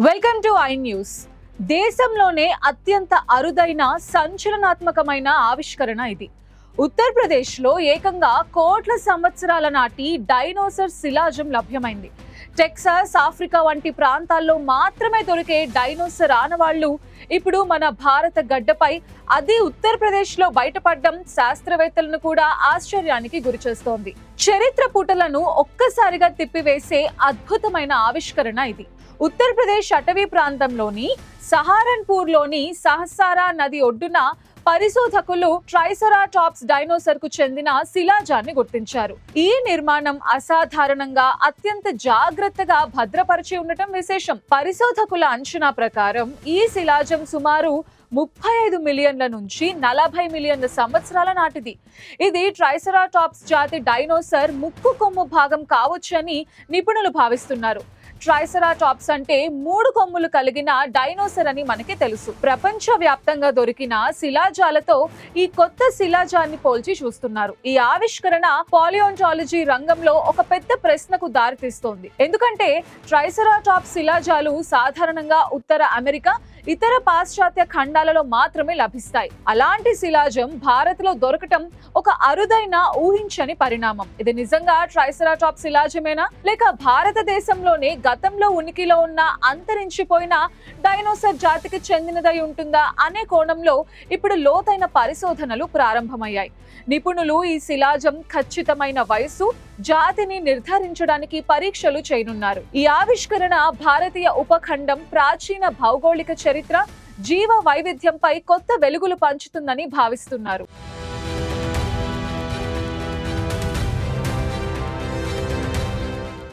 Welcome to I news. దేశంలోనే అత్యంత అరుదైన సంచలనాత్మకమైన ఆవిష్కరణ ఇది. ఉత్తరప్రదేశ్లో ఏకంగా కోట్ల సంవత్సరాల నాటి డైనోసర్ శిలాజం లభ్యమైంది. టెక్సాస్, ఆఫ్రికా వంటి ప్రాంతాల్లో మాత్రమే దొరికే డైనోసర్ ఆనవాళ్లు ఇప్పుడు మన భారత గడ్డపై, అది ఉత్తరప్రదేశ్లో బయటపడడం శాస్త్రవేత్తలను కూడా ఆశ్చర్యానికి గురిచేస్తోంది. చరిత్ర పుటలను ఒక్కసారిగా తిప్పివేసే అద్భుతమైన ఆవిష్కరణ ఇది. ఉత్తరప్రదేశ్ అటవీ ప్రాంతంలోని సహారన్పూర్లోని సహస్సారా నది ఒడ్డున పరిశోధకులు ట్రైసెరాటాప్స్ డైనోసర్ కు చెందిన శిలాజాన్ని గుర్తించారు. ఈ నిర్మాణం అసాధారణంగా, అత్యంత జాగ్రత్తగా భద్రపరిచి ఉండటం విశేషం. పరిశోధకుల అంచనా ప్రకారం ఈ శిలాజం సుమారు 35 మిలియన్ల నుంచి 40 మిలియన్ల సంవత్సరాల నాటిది. ఇది ట్రైసెరాటాప్స్ జాతి డైనోసర్ ముక్కు కొమ్ము భాగం కావచ్చని నిపుణులు భావిస్తున్నారు. ట్రైసెరాటాప్స్ అంటే 3 కొమ్ములు కలిగిన డైనోసర్ అని మనకి తెలుసు. ప్రపంచ వ్యాప్తంగా దొరికిన శిలాజాలతో ఈ కొత్త శిలాజాన్ని పోల్చి చూస్తున్నారు. ఈ ఆవిష్కరణ పాలియోంటాలజీ రంగంలో ఒక పెద్ద ప్రశ్నకు దారితీస్తోంది. ఎందుకంటే ట్రైసెరాటాప్స్ శిలాజాలు సాధారణంగా ఉత్తర అమెరికా, ఇతర పాశ్చాత్య ఖండాలలో మాత్రమే లభిస్తాయి. అలాంటి శిలాజం భారత్ లో దొరకటం ఒక అరుదైన, ఊహించని పరిణామం. ఇది నిజంగా ట్రైసెరాటాప్స్ శిలాజమేనా, లేక భారతదేశంలోనే గతంలో ఉనికిలో ఉన్న అంతరించిపోయిన డైనోసర్ జాతికి చెందినదై ఉంటుందా అనే కోణంలో ఇప్పుడు లోతైన పరిశోధనలు ప్రారంభమయ్యాయి. నిపుణులు ఈ శిలాజం ఖచ్చితమైన వయసు, జాతిని నిర్ధారించడానికి పరీక్షలు చేయనున్నారు. ఈ ఆవిష్కరణ భారతీయ ఉపఖండం ప్రాచీన భౌగోళిక చరిత్ర, జీవ వైవిధ్యంపై కొత్త వెలుగులు పంచుతుందని భావిస్తున్నారు.